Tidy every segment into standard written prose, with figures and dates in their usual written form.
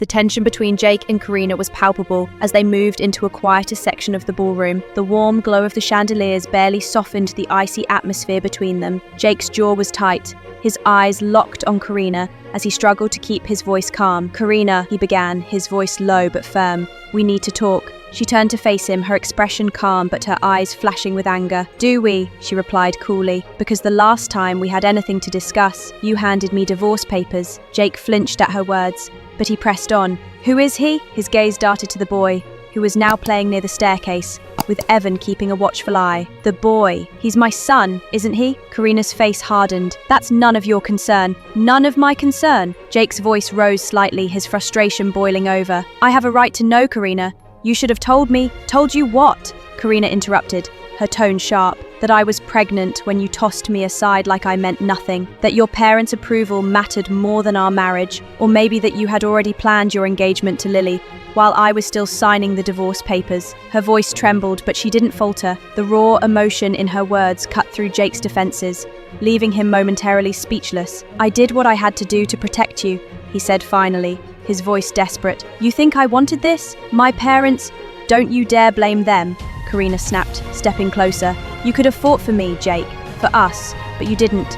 The tension between Jake and Karina was palpable as they moved into a quieter section of the ballroom. The warm glow of the chandeliers barely softened the icy atmosphere between them. Jake's jaw was tight, his eyes locked on Karina as he struggled to keep his voice calm. "Karina," he began, his voice low but firm. "We need to talk." She turned to face him, her expression calm but her eyes flashing with anger. "Do we?" she replied coolly. "Because the last time we had anything to discuss, you handed me divorce papers." Jake flinched at her words, but he pressed on. "Who is he?" His gaze darted to the boy, who was now playing near the staircase, with Evan keeping a watchful eye. "The boy. He's my son, isn't he?" Karina's face hardened. "That's none of your concern." "None of my concern?" Jake's voice rose slightly, his frustration boiling over. "I have a right to know, Karina. You should have told me." "Told you what?" Karina interrupted, her tone sharp. "That I was pregnant when you tossed me aside like I meant nothing. That your parents' approval mattered more than our marriage. Or maybe that you had already planned your engagement to Lily, while I was still signing the divorce papers." Her voice trembled, but she didn't falter. The raw emotion in her words cut through Jake's defenses, leaving him momentarily speechless. "I did what I had to do to protect you," he said finally, his voice desperate. "You think I wanted this? My parents? Don't you dare blame them," Karina snapped, stepping closer. "You could have fought for me, Jake, for us, but you didn't.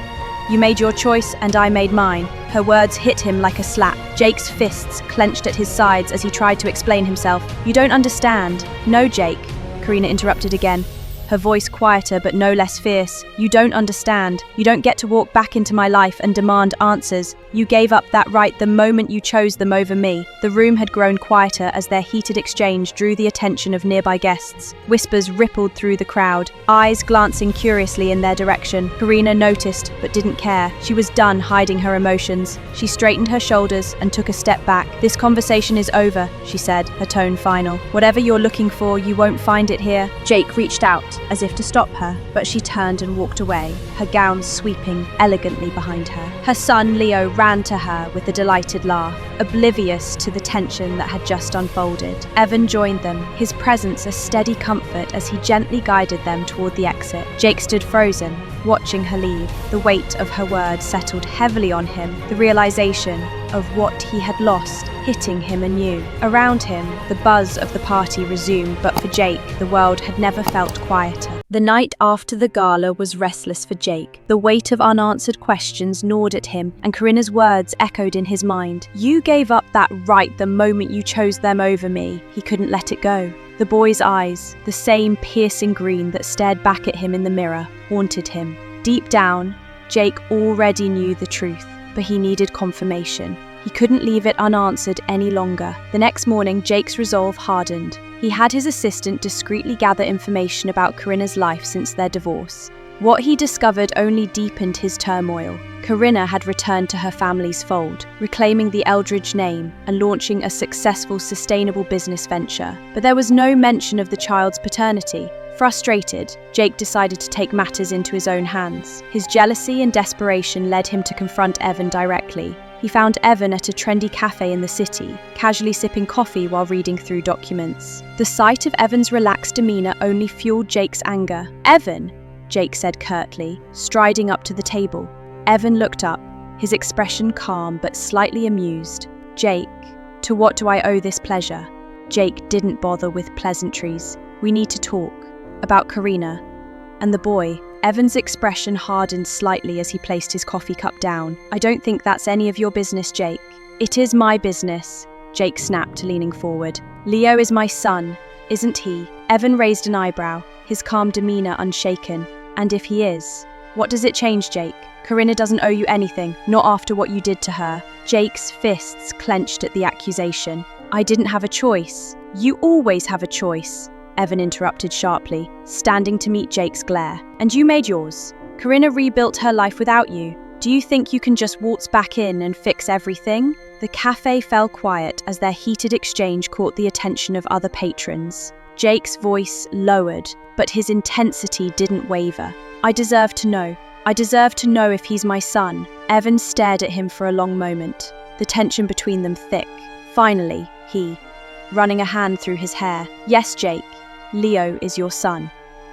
You made your choice and I made mine." Her words hit him like a slap. Jake's fists clenched at his sides as he tried to explain himself. "You don't understand." "No, Jake," Karina interrupted again, her voice quieter but no less fierce. "You don't understand. You don't get to walk back into my life and demand answers. You gave up that right the moment you chose them over me." The room had grown quieter as their heated exchange drew the attention of nearby guests. Whispers rippled through the crowd, eyes glancing curiously in their direction. Karina noticed but didn't care. She was done hiding her emotions. She straightened her shoulders and took a step back. "This conversation is over," she said, her tone final. "Whatever you're looking for, you won't find it here." Jake reached out, as if to stop her, but she turned and walked away, her gown sweeping elegantly behind her. Her son, Leo, ran to her with a delighted laugh, oblivious to the tension that had just unfolded. Evan joined them, his presence a steady comfort as he gently guided them toward the exit. Jake stood frozen, watching her leave. The weight of her words settled heavily on him, the realization of what he had lost hitting him anew. Around him, the buzz of the party resumed, but for Jake, the world had never felt quieter. The night after the gala was restless for Jake. The weight of unanswered questions gnawed at him, and Karina's words echoed in his mind. "You gave up that right the moment you chose them over me." He couldn't let it go. The boy's eyes, the same piercing green that stared back at him in the mirror, haunted him. Deep down, Jake already knew the truth, but he needed confirmation. He couldn't leave it unanswered any longer. The next morning, Jake's resolve hardened. He had his assistant discreetly gather information about Karina's life since their divorce. What he discovered only deepened his turmoil. Karina had returned to her family's fold, reclaiming the Eldridge name and launching a successful, sustainable business venture. But there was no mention of the child's paternity. Frustrated, Jake decided to take matters into his own hands. His jealousy and desperation led him to confront Evan directly. He found Evan at a trendy cafe in the city, casually sipping coffee while reading through documents. The sight of Evan's relaxed demeanor only fueled Jake's anger. "Evan," Jake said curtly, striding up to the table. Evan looked up, his expression calm but slightly amused. "Jake, to what do I owe this pleasure?" Jake didn't bother with pleasantries. "We need to talk. About Karina. And the boy." Evan's expression hardened slightly as he placed his coffee cup down. "I don't think that's any of your business, Jake." "It is my business," Jake snapped, leaning forward. "Leo is my son, isn't he?" Evan raised an eyebrow, his calm demeanor unshaken. "And if he is, what does it change, Jake? Karina doesn't owe you anything, not after what you did to her." Jake's fists clenched at the accusation. "I didn't have a choice." "You always have a choice," Evan interrupted sharply, standing to meet Jake's glare. "And you made yours. Karina rebuilt her life without you. Do you think you can just waltz back in and fix everything?" The cafe fell quiet as their heated exchange caught the attention of other patrons. Jake's voice lowered, but his intensity didn't waver. "I deserve to know. I deserve to know if he's my son." Evan stared at him for a long moment, the tension between them thick. Finally, he, running a hand through his hair, "Yes, Jake. Leo is your son."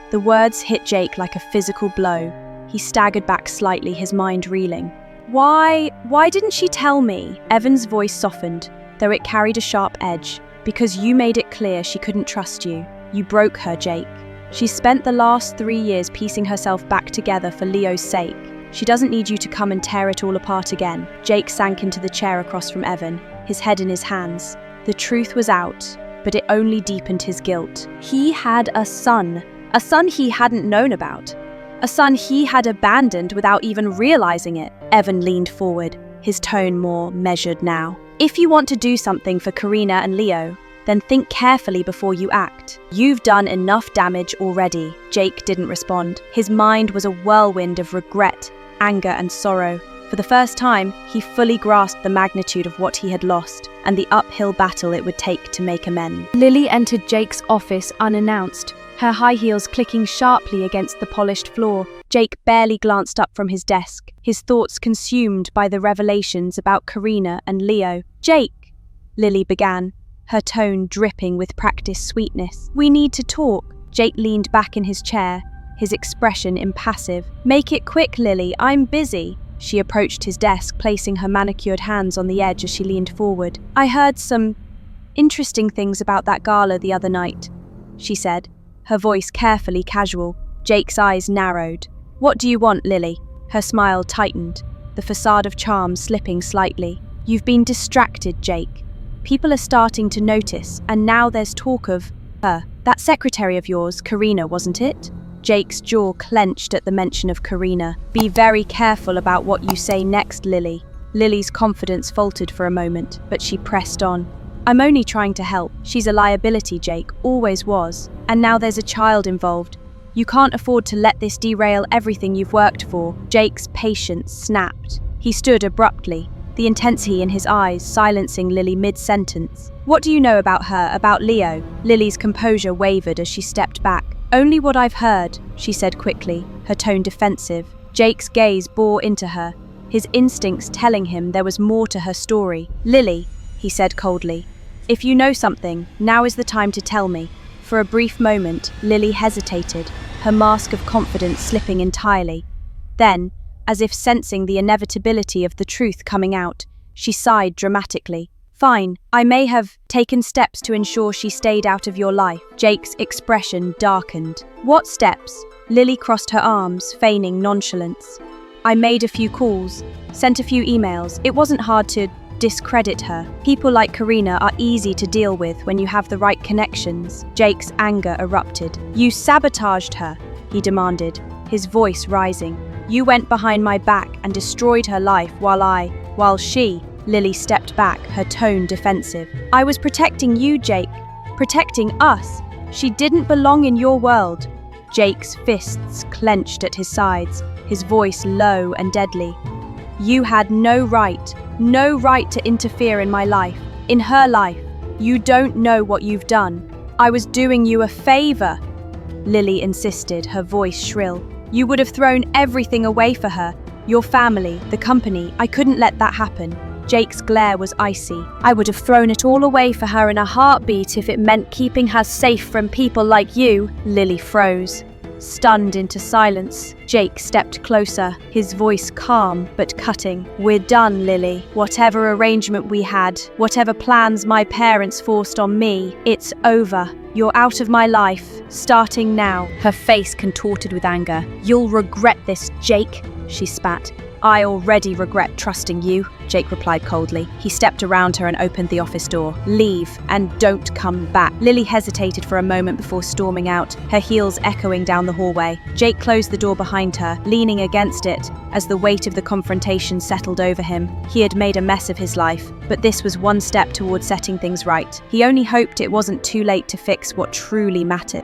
The words hit Jake like a physical blow. He staggered back slightly, his mind reeling. Why didn't she tell me?" Evan's voice softened, though it carried a sharp edge. Because you made it clear she couldn't trust you. You broke her, Jake. She spent the last 3 years piecing herself back together for Leo's sake. She doesn't need you to come and tear it all apart again. Jake sank into the chair across from Evan, his head in his hands. The truth was out, but it only deepened his guilt. He had a son he hadn't known about. A son he had abandoned without even realizing it. Evan leaned forward, his tone more measured now. If you want to do something for Karina and Leo, then think carefully before you act. You've done enough damage already. Jake didn't respond. His mind was a whirlwind of regret, anger and sorrow. For the first time, he fully grasped the magnitude of what he had lost and the uphill battle it would take to make amends. Lily entered Jake's office unannounced, her high heels clicking sharply against the polished floor. Jake barely glanced up from his desk, his thoughts consumed by the revelations about Karina and Leo. "Jake," Lily began, her tone dripping with practiced sweetness. "We need to talk." Jake leaned back in his chair, his expression impassive. "Make it quick, Lily, I'm busy." She approached his desk, placing her manicured hands on the edge as she leaned forward. "I heard some interesting things about that gala the other night," she said, her voice carefully casual. Jake's eyes narrowed. "What do you want, Lily?" Her smile tightened, the facade of charm slipping slightly. "You've been distracted, Jake. People are starting to notice, and now there's talk of her. That secretary of yours, Karina, wasn't it?" Jake's jaw clenched at the mention of Karina. "Be very careful about what you say next, Lily." Lily's confidence faltered for a moment, but she pressed on. "I'm only trying to help. She's a liability, Jake, always was. And now there's a child involved. You can't afford to let this derail everything you've worked for." Jake's patience snapped. He stood abruptly, the intensity in his eyes silencing Lily mid-sentence. "What do you know about her, about Leo?" Lily's composure wavered as she stepped back. "Only what I've heard," she said quickly, her tone defensive. Jake's gaze bore into her, his instincts telling him there was more to her story. "Lily," he said coldly, "if you know something, now is the time to tell me." For a brief moment, Lily hesitated, her mask of confidence slipping entirely. Then, as if sensing the inevitability of the truth coming out, she sighed dramatically. "Fine, I may have taken steps to ensure she stayed out of your life." Jake's expression darkened. "What steps?" Lily crossed her arms, feigning nonchalance. "I made a few calls, sent a few emails. It wasn't hard to discredit her. People like Karina are easy to deal with when you have the right connections." Jake's anger erupted. "You sabotaged her," he demanded, his voice rising. "You went behind my back and destroyed her life while she..." Lily stepped back, her tone defensive. "I was protecting you, Jake. Protecting us. She didn't belong in your world." Jake's fists clenched at his sides, his voice low and deadly. "You had no right to interfere in my life, in her life. You don't know what you've done. I was doing you a favor." Lily insisted, her voice shrill. "You would have thrown everything away for her, your family, the company. I couldn't let that happen." Jake's glare was icy. "I would have thrown it all away for her in a heartbeat if it meant keeping her safe from people like you." Lily froze, stunned into silence. Jake stepped closer, his voice calm but cutting. "We're done, Lily. Whatever arrangement we had, whatever plans my parents forced on me, it's over. You're out of my life, starting now." Her face contorted with anger. "You'll regret this, Jake," she spat. "I already regret trusting you," Jake replied coldly. He stepped around her and opened the office door. "Leave, and don't come back." Lily hesitated for a moment before storming out, her heels echoing down the hallway. Jake closed the door behind her, leaning against it as the weight of the confrontation settled over him. He had made a mess of his life, but this was one step toward setting things right. He only hoped it wasn't too late to fix what truly mattered.